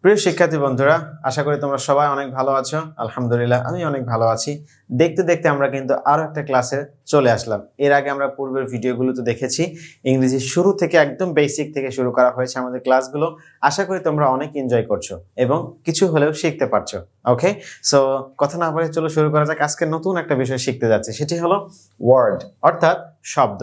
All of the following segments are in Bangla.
প্রিয় শিক্ষার্থী বন্ধুরা, আশা করি তোমরা সবাই অনেক ভালো আছো। আলহামদুলিল্লাহ আমি অনেক ভালো আছি। দেখতে দেখতে আমরা কিন্তু আরো একটা ক্লাসে চলে আসলাম। এর আগে আমরা পূর্বের ভিডিওগুলোতে দেখেছি ইংরেজি শুরু থেকে একদম বেসিক থেকে শুরু করা হয়েছে আমাদের ক্লাসগুলো। আশা করি তোমরা অনেক এনজয় করছো এবং কিছু হলেও শিখতে পারছো। ওকে, সো কথা না বলে চলো শুরু করা যাক। আজকে নতুন একটা বিষয় শিখতে যাচ্ছি, সেটি হলো ওয়ার্ড অর্থাৎ শব্দ।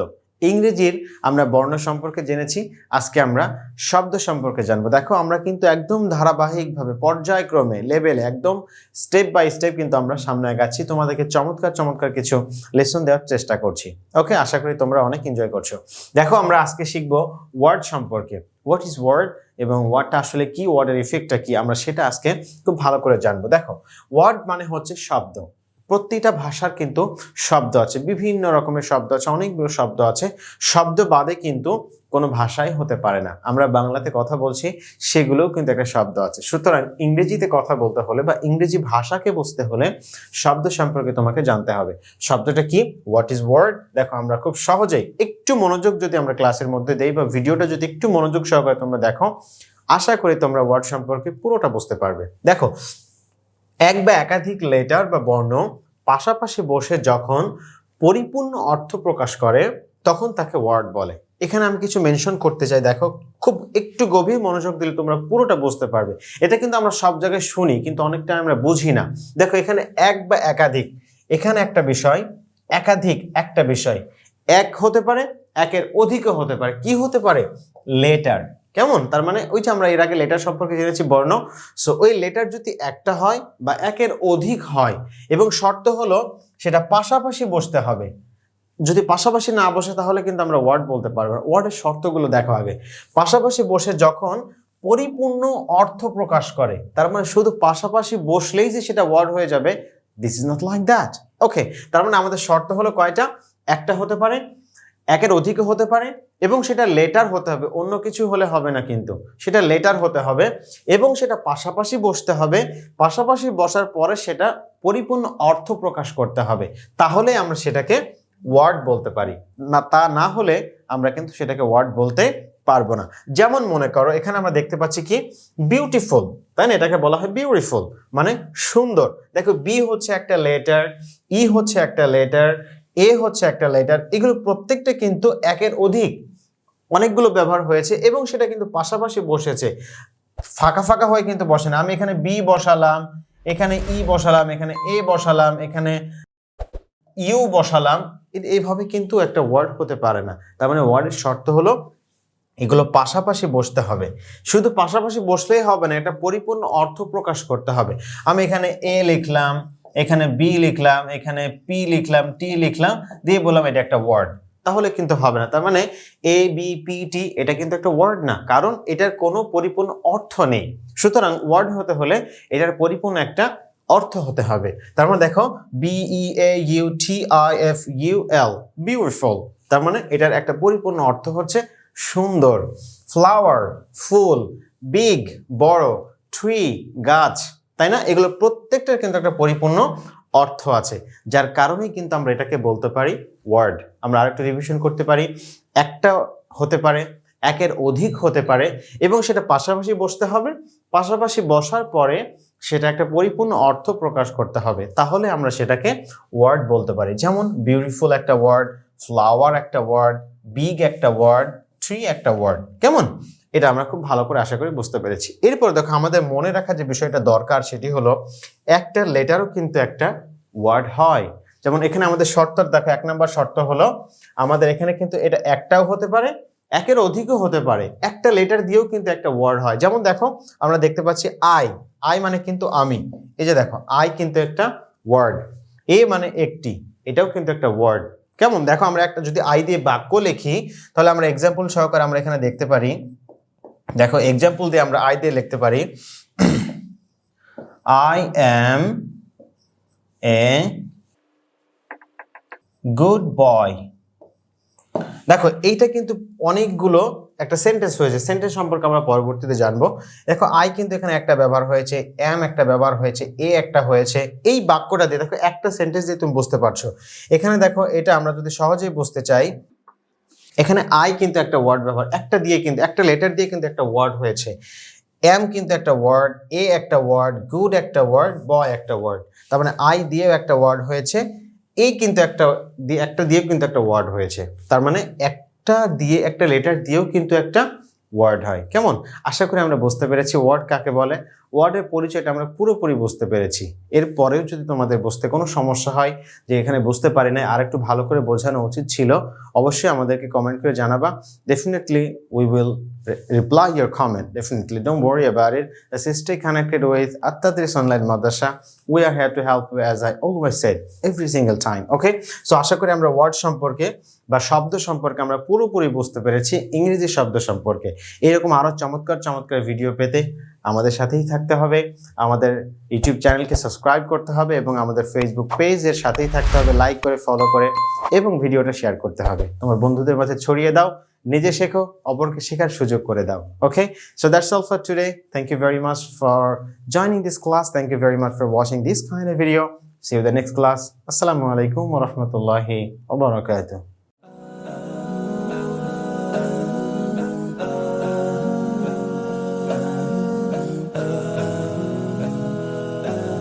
ইংরেজির আমরা বর্ণ সম্পর্কে জেনেছি, আজকে আমরা শব্দ সম্পর্কে জানবো। দেখো আমরা কিন্তু একদম ধারাবাহিকভাবে পর্যায়ক্রমে লেভেলে একদম স্টেপ বাই স্টেপ কিন্তু আমরা সামনে আগাচ্ছি, তোমাদেরকে চমৎকার চমৎকার কিছু লেসন দেওয়ার চেষ্টা করছি। ওকে, আশা করি তোমরা অনেক এনজয় করছো। দেখো আমরা আজকে শিখবো ওয়ার্ড সম্পর্কে। হোয়াট ইজ ওয়ার্ড এবং ওয়ার্ডটা আসলে কি, ওয়ার্ডের ইফেক্টটা কি, আমরা সেটা আজকে খুব ভালো করে জানবো। দেখো ওয়ার্ড মানে হচ্ছে শব্দ। প্রতিটা ভাষার কিন্তু শব্দ আছে, বিভিন্ন রকমের শব্দ আছে, অনেকগুলো শব্দ আছে। শব্দ বাদে কিন্তু কোনো ভাষাই হতে পারে না। আমরা বাংলাতে কথা বলছি, সেগুলোও কিন্তু একটা শব্দ আছে। সুতরাং ইংরেজিতে কথা বলতে হলে বা ইংরেজি ভাষাকে বুঝতে হলে শব্দ সম্পর্কে তোমাকে জানতে হবে। শব্দটা কি, হোয়াট ইজ ওয়ার্ড। দেখো আমরা খুব সহজেই একটু মনোযোগ যদি আমরা ক্লাসের মধ্যে দেই বা ভিডিওটা যদি একটু মনোযোগ সহকারে তোমরা দেখো, আশা করি তোমরা ওয়ার্ড সম্পর্কে পুরোটা বুঝতে পারবে। দেখো এক বা একাধিক লেটার বা বর্ণ পাশাপাশি বসে যখন পরিপূর্ণ অর্থ প্রকাশ করে তখন তাকে ওয়ার্ড বলে। এখানে আমি কিছু মেনশন করতে চাই। দেখো খুব একটু গভীর মনোযোগ দিলে তোমরা পুরোটা বুঝতে পারবে। এটা কিন্তু আমরা সব জায়গায় শুনি কিন্তু অনেকটা আমরা বুঝি না। দেখো এখানে এক বা একাধিক, এখানে একটা বিষয়, একাধিক একটা বিষয়, এক হতে পারে, একের অধিকও হতে পারে। কি হতে পারে? লেটার। কেমন? তার মানে ওই যে আমরা এর আগে লেটার সম্পর্কে জেনেছি বর্ণ। সো ওই লেটার যদি একটা হয় বা একের অধিক হয় এবং শর্ত হলো সেটা পাশাপাশি বসতে হবে। যদি পাশাপাশি না বসে তাহলে কিন্তু আমরা ওয়ার্ড বলতে পারবো না। ওয়ার্ডের শর্তগুলো দেখো আগে। পাশাপাশি বসে যখন পরিপূর্ণ অর্থ প্রকাশ করে, তার মানে শুধু পাশাপাশি বসলেই যে সেটা ওয়ার্ড হয়ে যাবে, this is not like that. Okay, তার মানে আমাদের শর্ত হলো কয়টা? একটা হতে পারে, একের অধিকও হতে পারে এবং সেটা লেটার হতে হবে, অন্য কিছু হলে হবে না, কিন্তু সেটা লেটার হতে হবে এবং সেটা পাশাপাশি বসতে হবে। পাশাপাশি বসার পরে সেটা পরিপূর্ণ অর্থ প্রকাশ করতে হবে, তাহলে আমরা সেটাকে ওয়ার্ড বলতে পারি। না তা না হলে আমরা কিন্তু সেটাকে ওয়ার্ড বলতে পারবো না। যেমন মনে করো এখানে আমরা দেখতে পাচ্ছি কি বিউটিফুল, তাই না? এটাকে বলা হয় বিউটিফুল মানে সুন্দর। দেখো বি হচ্ছে একটা লেটার, ই হচ্ছে একটা লেটার, এ হচ্ছে একটা লেটার। এগুলো প্রত্যেকটা কিন্তু একের অধিক অনেকগুলো ব্যবহার হয়েছে এবং সেটা কিন্তু পাশাপাশি বসেছে, ফাঁকা ফাঁকা হয়ে কিন্তু বসে না। আমি এখানে বি বসালাম, এখানে ই বসালাম, এখানে এ বসালাম, এখানে ইউ বসালাম, এইভাবে কিন্তু একটা ওয়ার্ড হতে পারে না। তার মানে ওয়ার্ডের শর্ত হলো এগুলো পাশাপাশি বসতে হবে। শুধু পাশাপাশি বসলেই হবে না, এটা পরিপূর্ণ অর্থ প্রকাশ করতে হবে। আমি এখানে এ লিখলাম, এখানে বি লিখলাম, এখানে পি লিখলাম, টি লিখলাম, দিয়ে বললাম এটা একটা ওয়ার্ড, তাহলে কিন্তু হবে না। তার মানে এ বি পি টি এটা কিন্তু একটা ওয়ার্ড না, কারণ এটার কোনো পরিপূর্ণ অর্থ নেই। সুতরাং ওয়ার্ড হতে হলে এটার পরিপূর্ণ একটা অর্থ হতে হবে। তার মানে দেখো BEAUTIFUL বিউটিফুল, তার মানে এটার একটা পরিপূর্ণ অর্থ হচ্ছে সুন্দর। ফ্লাওয়ার ফুল, বিগ বড়, ট্রি গাছ, তাই না? এগুলো প্রত্যেকটার কিন্তু একটা পরিপূর্ণ অর্থ আছে, যার কারণেই কিন্তু আমরা এটাকে বলতে পারি ওয়ার্ড। আমরা আরেকটা রিভিশন করতে পারি। একটা হতে পারে, একের অধিক হতে পারে এবং সেটা পাশাপাশি বসতে হবে। পাশাপাশি বসার পরে সেটা একটা পরিপূর্ণ অর্থ প্রকাশ করতে হবে, তাহলে আমরা সেটাকে ওয়ার্ড বলতে পারি। যেমন বিউটিফুল একটা ওয়ার্ড, ফ্লাওয়ার একটা ওয়ার্ড, বিগ একটা ওয়ার্ড, ট্রি একটা ওয়ার্ড। কেমন? এটা আমরা খুব ভালো করে আশা করি বুঝতে পেরেছি। এরপর দেখো আমাদের মনে রাখা যে বিষয়টা দরকার সেটি হলো একটা লেটারও কিন্তু একটা ওয়ার্ড হয়। যেমন এখানে আমাদের শর্ত দেখো, 1 নম্বর শর্ত হলো আমাদের এখানে কিন্তু এটা একটাও হতে পারে, একের অধিকও হতে পারে। একটা লেটার দিয়েও কিন্তু একটা ওয়ার্ড হয়। যেমন দেখো আমরা দেখতে পাচ্ছি আই, আই মানে কিন্তু আমি। এই যে দেখো আই কিন্তু একটা ওয়ার্ড। এ মানে একটি, এটাও কিন্তু একটা ওয়ার্ড। কেমন? দেখো আমরা একটা যদি আই দিয়ে বাক্য লিখি তাহলে আমরা এক্সাম্পল সহকারে আমরা এখানে দেখতে পারি। দেখো এক্সাম্পল দিয়ে আমরা আই দিয়ে লিখতে পারি I am a good boy। দেখো এইটা কিন্তু অনেকগুলো একটা সেন্টেন্স হয়েছে, সেন্টেন্স সম্পর্কে আমরা পরবর্তীতে জানবো। দেখো আই কিন্তু এখানে একটা ব্যবহার হয়েছে, এম একটা ব্যবহার হয়েছে, এ একটা হয়েছে। এই বাক্যটা দিয়ে দেখো একটা সেন্টেন্স দিয়ে তুমি বুঝতে পারছো। এখানে দেখো এটা আমরা যদি সহজেই বুঝতে চাই, এখানে আই কিন্তু একটা ওয়ার্ড ব্যবহার, একটা দিয়ে কিন্তু একটা লেটার দিয়ে কিন্তু একটা ওয়ার্ড হয়েছে। am কিন্তু একটা ওয়ার্ড, এ একটা ওয়ার্ড, গুড একটা ওয়ার্ড, বয় একটা ওয়ার্ড। তার মানে আই দিয়েও একটা ওয়ার্ড হয়েছে, এই কিন্তু একটা দিয়েও কিন্তু একটা ওয়ার্ড হয়েছে। তার মানে একটা দিয়ে, একটা লেটার দিয়েও কিন্তু একটা ওয়ার্ড হয়। কেমন? আশা করি আমরা বুঝতে পেরেছি ওয়ার্ড কাকে বলে। ওয়ার্ডের পরিচয়টা আমরা পুরোপুরি বুঝতে পেরেছি। এরপরেও যদি তোমাদের বুঝতে কোনো সমস্যা হয়, যে এখানে বুঝতে পারি না, আর একটু ভালো করে বোঝানো উচিত ছিল, অবশ্যই আমাদেরকে কমেন্ট করে জানাবা। Definitely we will reply your comment. Definitely, don't worry about it. Let's stay connected with At-Tadrees Online Madrasah. We are here to help you, as I always said, every single time. Okay? So আশা করি আমরা ওয়ার্ড সম্পর্কে বা শব্দ সম্পর্কে আমরা পুরোপুরি বুঝতে পেরেছি, ইংরেজি শব্দ সম্পর্কে। এরকম আরো চমৎকার চমৎকার ভিডিও পেতে আমাদের সাথেই থাকতে হবে, আমাদের ইউটিউব চ্যানেলকে সাবস্ক্রাইব করতে হবে এবং আমাদের ফেসবুক পেজের সাথেই থাকতে হবে, লাইক করে, ফলো করে এবং ভিডিওটা শেয়ার করতে হবে। তোমার বন্ধুদের মাঝে ছড়িয়ে দাও, নিজে শেখো, অপরকে শেখার সুযোগ করে দাও। Okay, so that's all for today. Thank you very much for joining this class. Thank you very much for watching this kind of video. See you the next class. আসসালামু আলাইকুম ওয়া রাহমাতুল্লাহি ওয়া বারাকাতুহু।